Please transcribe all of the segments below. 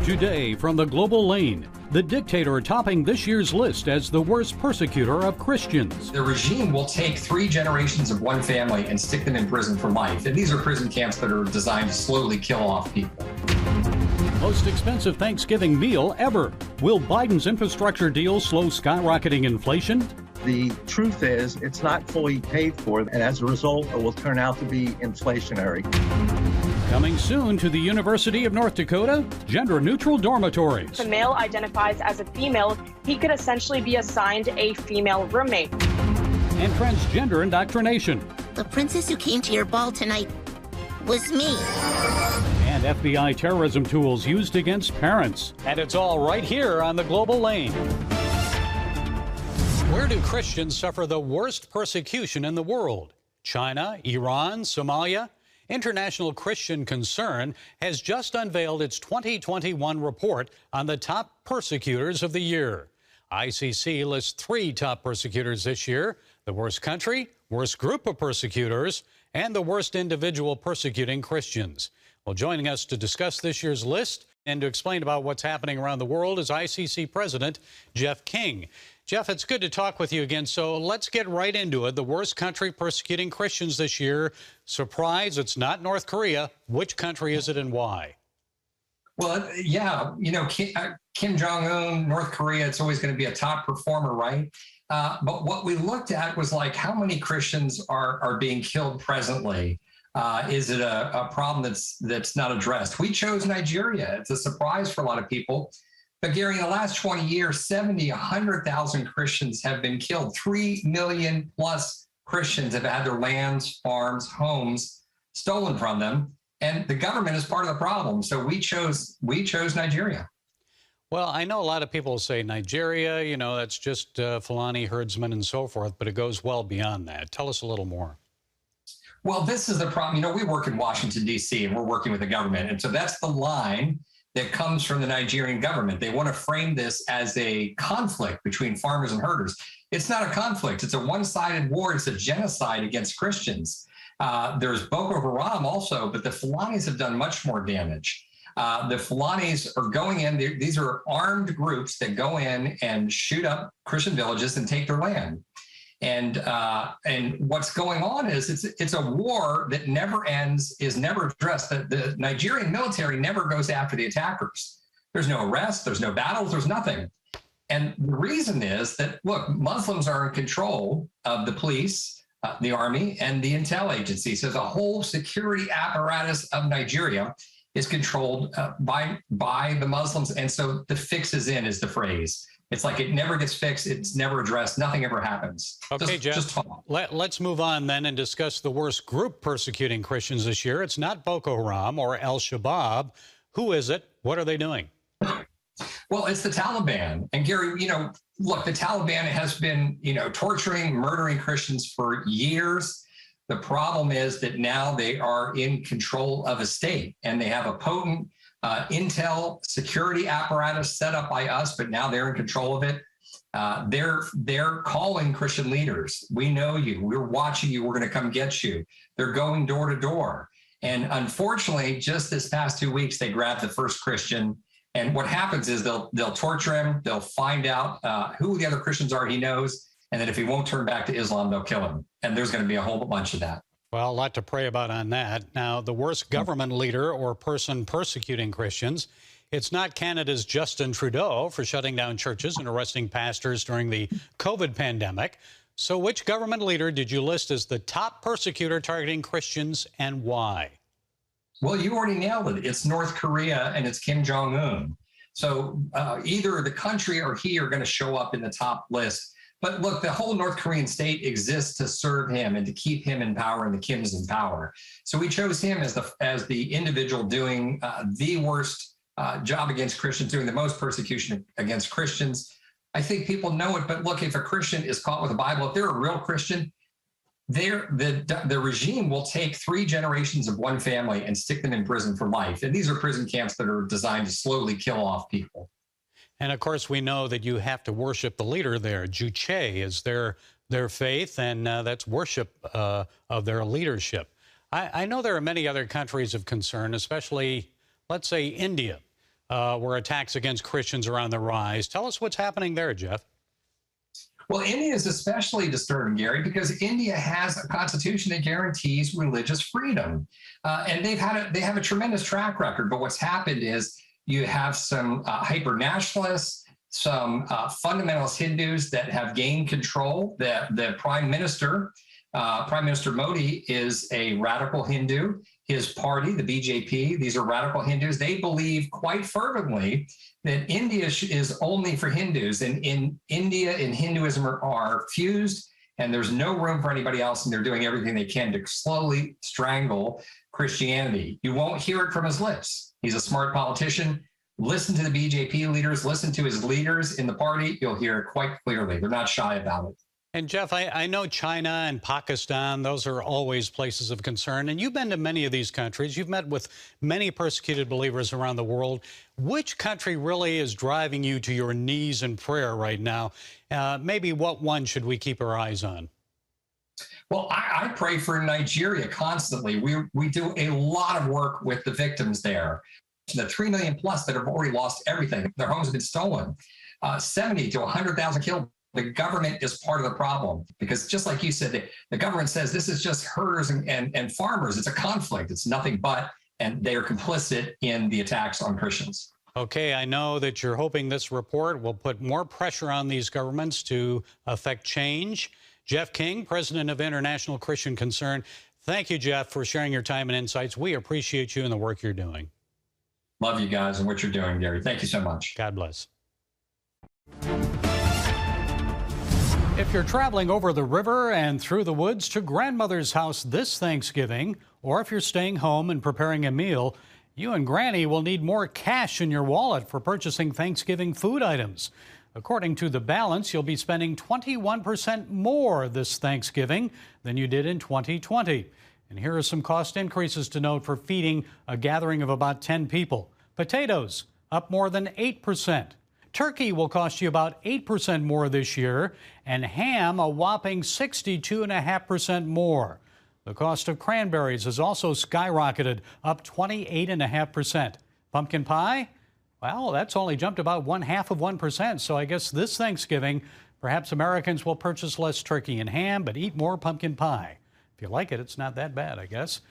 Today from the global lane, the dictator topping this year's list as the worst persecutor of Christians. The regime will take 3 generations of one family and stick them in prison for life. And these are prison camps that are designed to slowly kill off people. Most expensive Thanksgiving meal ever. Will Biden's infrastructure deal slow skyrocketing inflation? The truth is, it's not fully paid for, and as a result, it will turn out to be inflationary. Coming soon to the University of North Dakota, gender-neutral dormitories. If a male identifies as a female, he could essentially be assigned a female roommate. And transgender indoctrination. The princess who came to your ball tonight was me. And FBI terrorism tools used against parents. And it's all right here on the global lane. Where do Christians suffer the worst persecution in the world? China, Iran, Somalia? International Christian Concern has just unveiled its 2021 report on the top persecutors of the year. ICC lists 3 top persecutors this year: the worst country, worst group of persecutors, and the worst individual persecuting Christians. Well, joining us to discuss this year's list and to explain about what's happening around the world is ICC President Jeff King. Jeff, it's good to talk with you again. So let's get right into it. The worst country persecuting Christians this year. Surprise, it's not North Korea. Which country is it and why? Well, yeah, Kim Jong-un, North Korea, it's always going to be a top performer, right? But what we looked at was like how many Christians are being killed presently. Is it a problem that's not addressed? We chose Nigeria. It's a surprise for a lot of people. But Gary, in the last 20 years, 100,000 Christians have been killed. 3 million plus Christians have had their lands, farms, homes stolen from them. And the government is part of the problem. So we chose Nigeria. Well, I know a lot of people say Nigeria, that's just Fulani herdsmen and so forth, but it goes well beyond that. Tell us a little more. Well, this is the problem. We work in Washington, D.C., and we're working with the government. And so that's the line that comes from the Nigerian government. They want to frame this as a conflict between farmers and herders. It's not a conflict. It's a one-sided war. It's a genocide against Christians. There's Boko Haram also, but the Fulanis have done much more damage. The Fulanis are going in. These are armed groups that go in and shoot up Christian villages and take their land. And what's going on is it's a war that never ends, is never addressed. The Nigerian military never goes after the attackers. There's no arrests, there's no battles, there's nothing. And the reason is that, look, Muslims are in control of the police, the army, and the intel agencies. So the whole security apparatus of Nigeria is controlled by the Muslims. And so the fix is in is the phrase. It's like it never gets fixed. It's never addressed. Nothing ever happens. Okay, Jeff, let's move on then and discuss the worst group persecuting Christians this year. It's not Boko Haram or Al-Shabaab. Who is it? What are they doing? Well, it's the Taliban. And Gary, look, the Taliban has been, torturing, murdering Christians for years. The problem is that now they are in control of a state and they have a potent intel security apparatus set up by us, but now they're in control of it. They're calling Christian leaders. We know you. We're watching you. We're going to come get you. They're going door to door. And unfortunately, just this past 2 weeks, they grabbed the first Christian. And what happens is they'll torture him. They'll find out who the other Christians are he knows. And then if he won't turn back to Islam, they'll kill him. And there's going to be a whole bunch of that. Well, a lot to pray about on that. Now, the worst government leader or person persecuting Christians, it's not Canada's Justin Trudeau for shutting down churches and arresting pastors during the COVID pandemic. So which government leader did you list as the top persecutor targeting Christians and why? Well, you already nailed it. It's North Korea and it's Kim Jong-un. So either the country or he are going to show up in the top list. But look, the whole North Korean state exists to serve him and to keep him in power and the Kims in power. So we chose him as the individual doing the worst job against Christians, doing the most persecution against Christians. I think people know it, but look, if a Christian is caught with a Bible, if they're a real Christian, the regime will take 3 generations of one family and stick them in prison for life. And these are prison camps that are designed to slowly kill off people. And of course, we know that you have to worship the leader there. Juche is their faith, and that's worship of their leadership. I know there are many other countries of concern, especially, let's say, India. where attacks against Christians are on the rise. Tell us what's happening there, Jeff. Well, India is especially disturbing, Gary, because India has a constitution that guarantees religious freedom, and they have a tremendous track record. But what's happened is you have some hyper nationalists, some fundamentalist Hindus that have gained control. The Prime Minister Modi, is a radical Hindu. His party, the BJP, these are radical Hindus. They believe quite fervently that India is only for Hindus, and in India and Hinduism are fused, and there's no room for anybody else, and they're doing everything they can to slowly strangle Christianity. You won't hear it from his lips. He's a smart politician. Listen to the BJP leaders, listen to his leaders in the party. You'll hear it quite clearly. They're not shy about it. And Jeff, I know China and Pakistan, those are always places of concern. And you've been to many of these countries. You've met with many persecuted believers around the world. Which country really is driving you to your knees in prayer right now? Maybe what one should we keep our eyes on? Well, I pray for Nigeria constantly. We do a lot of work with the victims there. The 3 million plus that have already lost everything. Their homes have been stolen. 70 to 100,000 killed. The government is part of the problem, because just like you said, the government says this is just herders and farmers. It's a conflict. It's nothing but, and they are complicit in the attacks on Christians. Okay, I know that you're hoping this report will put more pressure on these governments to affect change. Jeff King, president of International Christian Concern. Thank you, Jeff, for sharing your time and insights. We appreciate you and the work you're doing. Love you guys and what you're doing, Gary. Thank you so much. God bless. If you're traveling over the river and through the woods to grandmother's house this Thanksgiving, or if you're staying home and preparing a meal, you and Granny will need more cash in your wallet for purchasing Thanksgiving food items. According to The Balance, you'll be spending 21% more this Thanksgiving than you did in 2020. And here are some cost increases to note for feeding a gathering of about 10 people. Potatoes, up more than 8%. Turkey will cost you about 8% more this year, and ham a whopping 62.5% more. The cost of cranberries has also skyrocketed, up 28.5%. Pumpkin pie? Well, that's only jumped about 0.5%, so I guess this Thanksgiving, perhaps Americans will purchase less turkey and ham, but eat more pumpkin pie. If you like it, it's not that bad, I guess.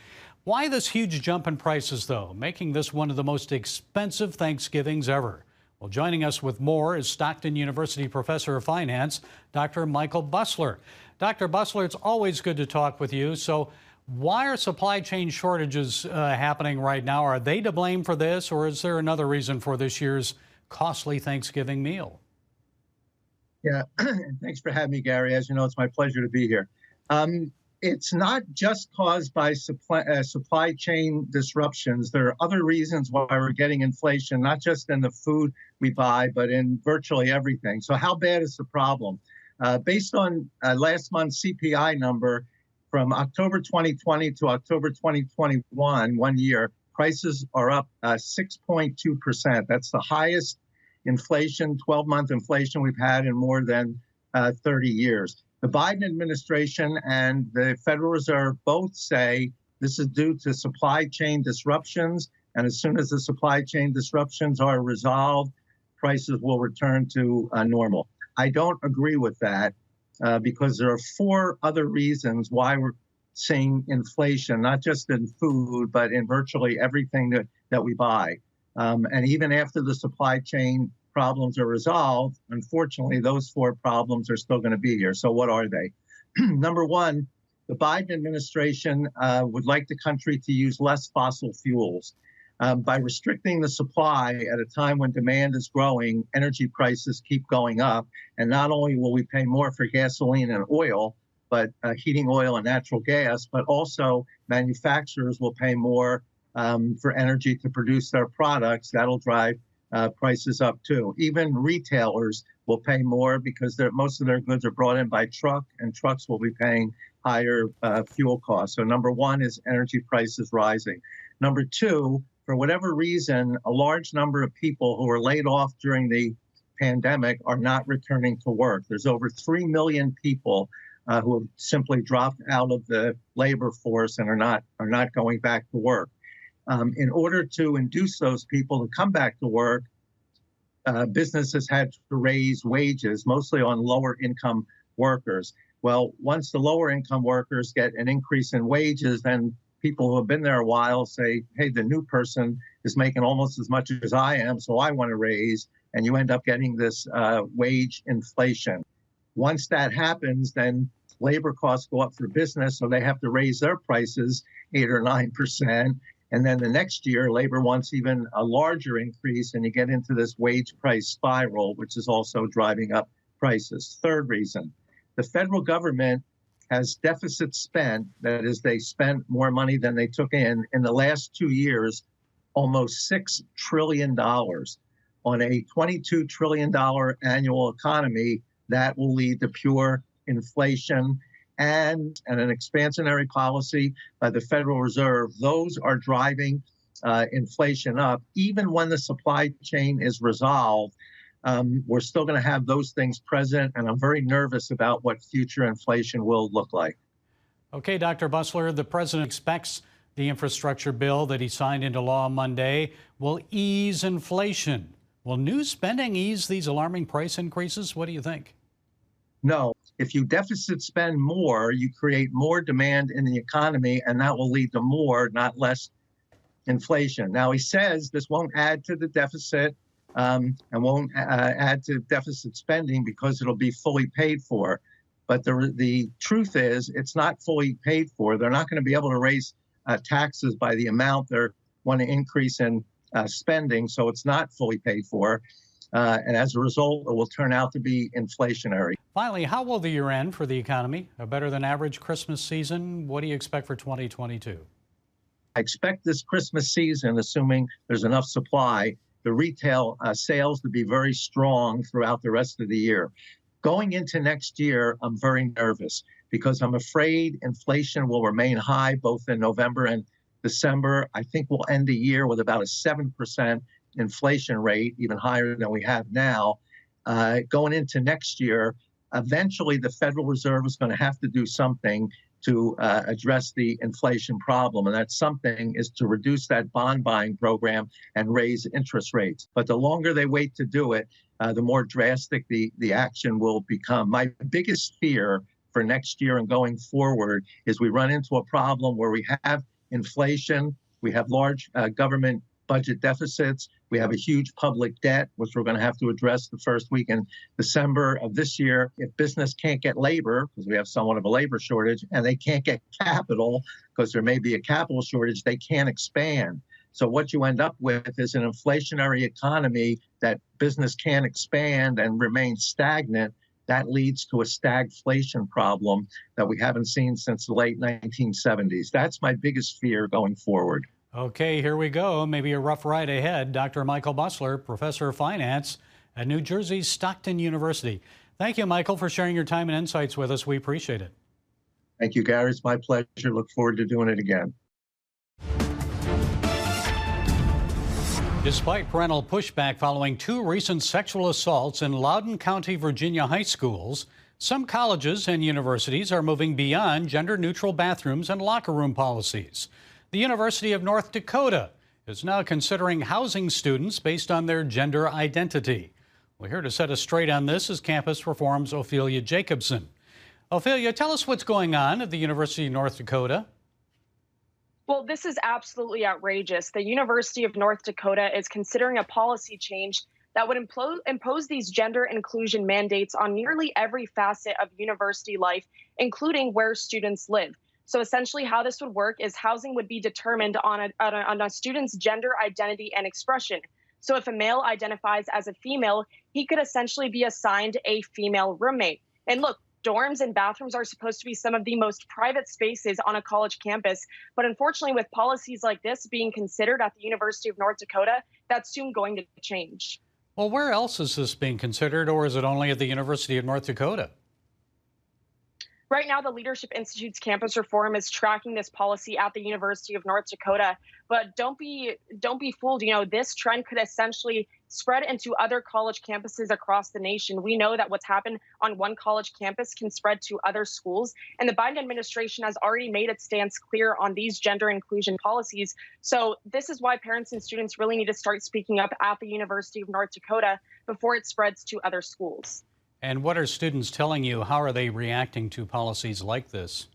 Why this huge jump in prices, though, making this one of the most expensive Thanksgivings ever? Well, joining us with more is Stockton University Professor of Finance, Dr. Michael BUSLER. Dr. BUSLER, it's always good to talk with you. So why are supply chain shortages happening right now? Are they to blame for this, or is there another reason for this year's costly Thanksgiving meal? Yeah, thanks for having me, Gary. As you know, it's my pleasure to be here. It's not just caused by supply chain disruptions. There are other reasons why we're getting inflation, not just in the food we buy, but in virtually everything. So how bad is the problem? Based on last month's CPI number, from October 2020 to October 2021, 1 year, prices are up 6.2%. That's the highest inflation, 12-month inflation we've had in more than 30 years. The Biden administration and the Federal Reserve both say this is due to supply chain disruptions, and as soon as the supply chain disruptions are resolved, prices will return to normal. I don't agree with that because there are 4 other reasons why we're seeing inflation, not just in food, but in virtually everything that we buy. And even after the supply chain problems are resolved, unfortunately, those 4 problems are still going to be here. So what are they? Number one, the Biden administration would like the country to use less fossil fuels. By restricting the supply at a time when demand is growing, energy prices keep going up. And not only will we pay more for gasoline and oil, but heating oil and natural gas, but also manufacturers will pay more for energy to produce their products. That'll drive prices up too. Even retailers will pay more because most of their goods are brought in by truck, and trucks will be paying higher fuel costs. So number one is energy prices rising. Number two, for whatever reason, a large number of people who were laid off during the pandemic are not returning to work. There's over 3 million people who have simply dropped out of the labor force and are not going back to work. In order to induce those people to come back to work, businesses had to raise wages, mostly on lower income workers. Well, once the lower income workers get an increase in wages, then people who have been there a while say, hey, the new person is making almost as much as I am, so I want to raise. And you end up getting this wage inflation. Once that happens, then labor costs go up for business, so they have to raise their prices 8 or 9%. And then the next year, labor wants even a larger increase, and you get into this wage price spiral, which is also driving up prices. Third reason, the federal government has deficit spent, that is, they spent more money than they took in the last 2 years, almost $6 trillion. On a $22 trillion annual economy, that will lead to pure inflation and an expansionary policy by the Federal Reserve. Those are driving inflation up. Even when the supply chain is resolved, we're still going to have those things present, and I'm very nervous about what future inflation will look like. Okay, Dr. BUSLER, the president expects the infrastructure bill that he signed into law on Monday will ease inflation. Will new spending ease these alarming price increases? What do you think? No. If you deficit spend more, you create more demand in the economy, and that will lead to more, not less, inflation. Now, he says this won't add to the deficit and won't add to deficit spending because it'll be fully paid for. But the truth is, it's not fully paid for. They're not going to be able to raise taxes by the amount they want to increase in spending, so it's not fully paid for. And as a result, it will turn out to be inflationary. Finally, how will the year end for the economy? A better than average Christmas season? What do you expect for 2022? I expect this Christmas season, assuming there's enough supply, the retail sales to be very strong throughout the rest of the year. Going into next year, I'm very nervous because I'm afraid inflation will remain high both in November and December. I think we'll end the year with about a 7% inflation rate, even higher than we have now. Going into next year, eventually the Federal Reserve is going to have to do something to address the inflation problem. And that something is to reduce that bond buying program and raise interest rates. But the longer they wait to do it, the more drastic the action will become. My biggest fear for next year and going forward is we run into a problem where we have inflation, we have large government budget deficits, we have a huge public debt, which we're going to have to address the first week in December of this year. If business can't get labor, because we have somewhat of a labor shortage, and they can't get capital, because there may be a capital shortage, they can't expand. So what you end up with is an inflationary economy that business can't expand and remain stagnant. That leads to a stagflation problem that we haven't seen since the late 1970s. That's my biggest fear going forward. Okay, here we go. Maybe a rough ride ahead. Dr. Michael BUSLER, professor of finance at New Jersey's Stockton University. Thank you, Michael, for sharing your time and insights with us. We appreciate it. Thank you, Gary. It's my pleasure. Look forward to doing it again. Despite parental pushback following 2 recent sexual assaults in Loudon County, Virginia high schools, some colleges and universities are moving beyond gender-neutral bathrooms and locker room policies. The University of North Dakota is now considering housing students based on their gender identity. We're here to set us straight on this is Campus Reform's OPHELIE JACOBSON. OPHELIE, tell us what's going on at the University of North Dakota. Well, this is absolutely outrageous. The University of North Dakota is considering a policy change that would impose these gender inclusion mandates on nearly every facet of university life, including where students live. So essentially how this would work is housing would be determined on a student's gender identity and expression. So if a male identifies as a female, he could essentially be assigned a female roommate. And look, dorms and bathrooms are supposed to be some of the most private spaces on a college campus. But unfortunately, with policies like this being considered at the University of North Dakota, that's soon going to change. Well, where else is this being considered, or is it only at the University of North Dakota? Right now, the Leadership Institute's campus reform is tracking this policy at the University of North Dakota. But don't be fooled. You know, this trend could essentially spread into other college campuses across the nation. We know that what's happened on one college campus can spread to other schools. And the Biden administration has already made its stance clear on these gender inclusion policies. So this is why parents and students really need to start speaking up at the University of North Dakota before it spreads to other schools. And what are students telling you? How are they reacting to policies like this?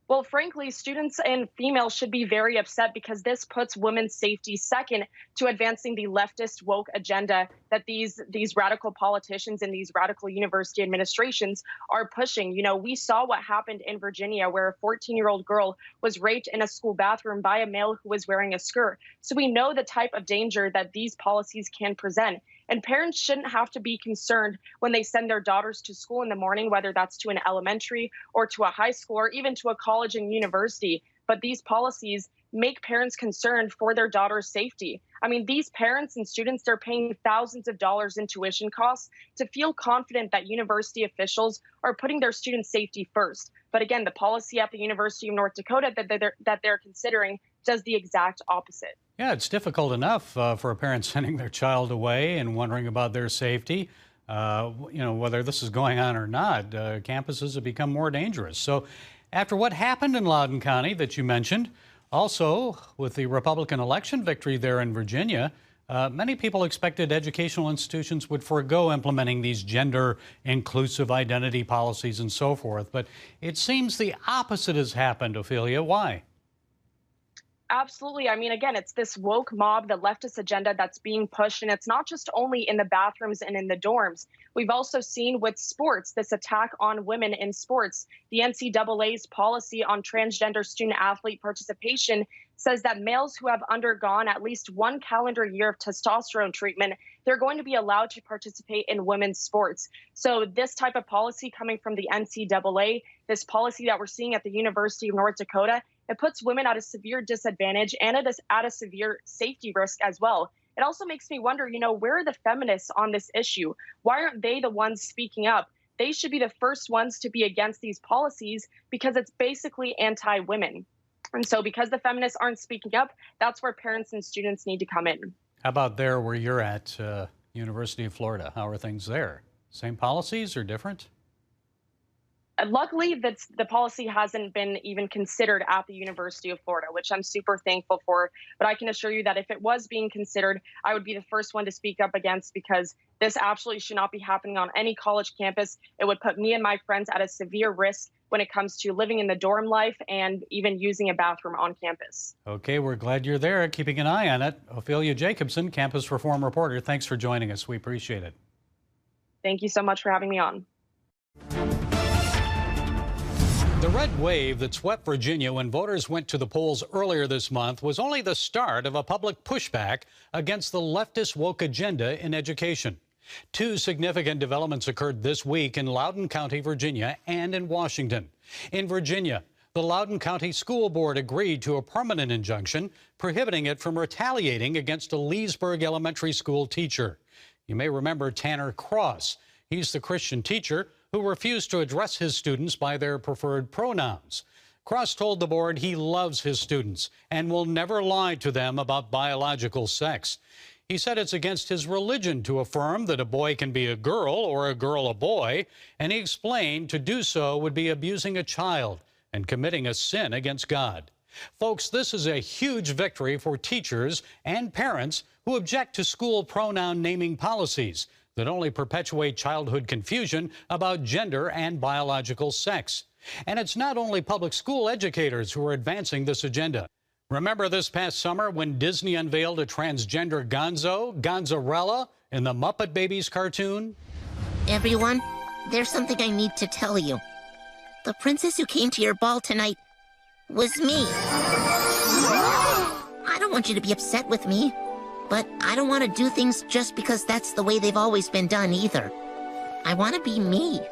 Well, frankly, students and females should be very upset because this puts women's safety second to advancing the leftist woke agenda that these radical politicians and these radical university administrations are pushing. You know, we saw what happened in Virginia where a 14-year-old girl was raped in a school bathroom by a male who was wearing a skirt. So we know the type of danger that these policies can present. And parents shouldn't have to be concerned when they send their daughters to school in the morning, whether that's to an elementary or to a high school or even to a college and university. But these policies make parents concerned for their daughter's safety. I mean, these parents and students, they're paying thousands of dollars in tuition costs to feel confident that university officials are putting their students' safety first. But again, the policy at the University of North Dakota that they're considering does the exact opposite. Yeah, it's difficult enough for a parent sending their child away and wondering about their safety. Whether this is going on or not, campuses have become more dangerous. So after what happened in Loudon County that you mentioned, also with the Republican election victory there in Virginia, many people expected educational institutions would forego implementing these gender inclusive identity policies and so forth. But it seems the opposite has happened, Ophelia. Why? Absolutely. I mean, again, it's this woke mob, the leftist agenda that's being pushed. And it's not just only in the bathrooms and in the dorms. We've also seen with sports, this attack on women in sports. The NCAA's policy on transgender student athlete participation says that males who have undergone at least one calendar year of testosterone treatment, they're going to be allowed to participate in women's sports. So this type of policy coming from the NCAA, this policy that we're seeing at the University of North Dakota, it puts women at a severe disadvantage and at a severe safety risk as well. It also makes me wonder, where are the feminists on this issue? Why aren't they the ones speaking up? They should be the first ones to be against these policies because it's basically anti-women. And so because the feminists aren't speaking up, that's where parents and students need to come in. How about there where you're at, University of Florida? How are things there? Same policies or different? Luckily, the policy hasn't been even considered at the University of Florida, which I'm super thankful for. But I can assure you that if it was being considered, I would be the first one to speak up against because this absolutely should not be happening on any college campus. It would put me and my friends at a severe risk when it comes to living in the dorm life and even using a bathroom on campus. Okay, we're glad you're there, keeping an eye on it. Ophelia Jacobson, campus reform reporter, thanks for joining us. We appreciate it. Thank you so much for having me on. The red wave that swept Virginia when voters went to the polls earlier this month was only the start of a public pushback against the leftist woke agenda in education. Two significant developments occurred this week in Loudon County, Virginia, and in Washington. In Virginia, the Loudon County School Board agreed to a permanent injunction prohibiting it from retaliating against a Leesburg Elementary School teacher. You may remember Tanner Cross. He's the Christian teacher who refused to address his students by their preferred pronouns. Cross told the board he loves his students and will never lie to them about biological sex. He said it's against his religion to affirm that a boy can be a girl or a girl a boy, and he explained to do so would be abusing a child and committing a sin against God. Folks, this is a huge victory for teachers and parents who object to school pronoun naming policies that only perpetuate childhood confusion about gender and biological sex. And it's not only public school educators who are advancing this agenda. Remember this past summer when Disney unveiled a transgender Gonzarella, in the Muppet Babies cartoon? Everyone, there's something I need to tell you. The princess who came to your ball tonight was me. I don't want you to be upset with me, but I don't want to do things just because that's the way they've always been done either. I want to be me.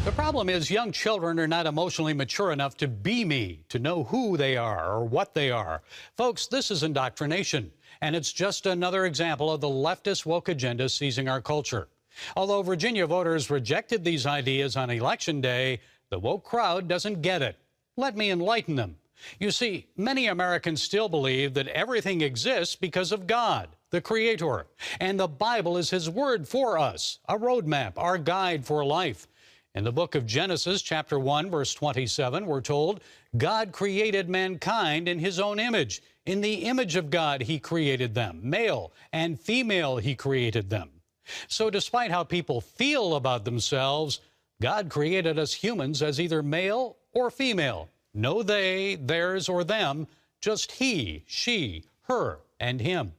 The problem is young children are not emotionally mature enough to be me, to know who they are or what they are. Folks, this is indoctrination, and it's just another example of the leftist woke agenda seizing our culture. Although Virginia voters rejected these ideas on Election Day, the woke crowd doesn't get it. Let me enlighten them. You see, many Americans still believe that everything exists because of God, the Creator, and the Bible is His Word for us, a roadmap, our guide for life. In the book of Genesis, chapter 1, verse 27, we're told, God created mankind in His own image. In the image of God, He created them. Male and female, He created them. So despite how people feel about themselves, God created us humans as either male or female. No they, theirs, or them, just he, she, her, and him.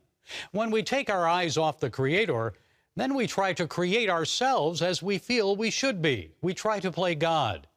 When we take our eyes off the Creator, then we try to create ourselves as we feel we should be. We try to play God.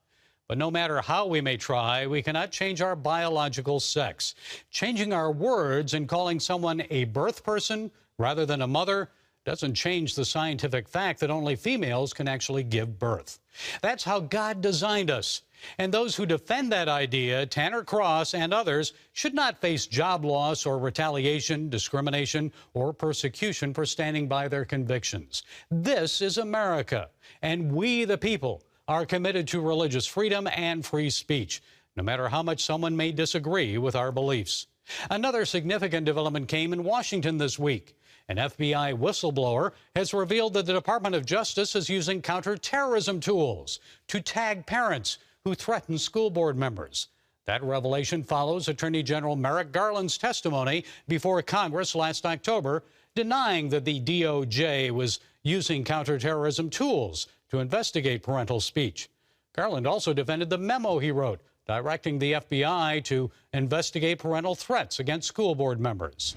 But no matter how we may try, we cannot change our biological sex. Changing our words and calling someone a birth person rather than a mother doesn't change the scientific fact that only females can actually give birth. That's how God designed us. And those who defend that idea, Tanner Cross and others, should not face job loss or retaliation, discrimination, or persecution for standing by their convictions. This is America, and we, the people, are committed to religious freedom and free speech, no matter how much someone may disagree with our beliefs. Another significant development came in Washington this week. An FBI whistleblower has revealed that the Department of Justice is using counterterrorism tools to tag parents who threaten school board members. That revelation follows Attorney General Merrick Garland's testimony before Congress last October, denying that the DOJ was using counterterrorism tools to investigate parental speech. Garland also defended the memo he wrote, directing the FBI to investigate parental threats against school board members.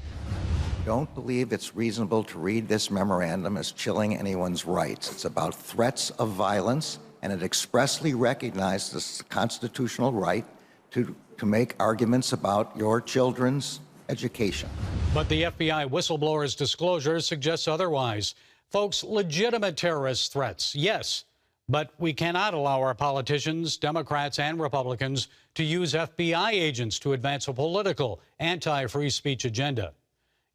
Don't believe it's reasonable to read this memorandum as chilling anyone's rights. It's about threats of violence, and it expressly recognizes the constitutional right to make arguments about your children's education. But the FBI whistleblower's disclosure suggests otherwise. Folks, legitimate terrorist threats, yes, but we cannot allow our politicians, Democrats and Republicans, to use FBI agents to advance a political, anti-free speech agenda.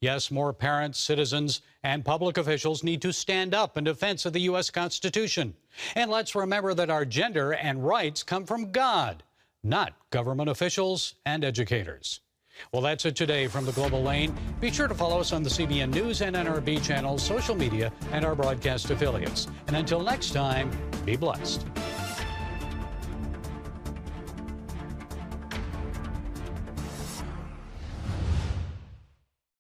Yes, more parents, citizens, and public officials need to stand up in defense of the U.S. Constitution. And let's remember that our gender and rights come from God, not government officials and educators. Well, that's it today from the Global Lane. Be sure to follow us on the CBN News and NRB channels, social media, and our broadcast affiliates. And until next time, be blessed.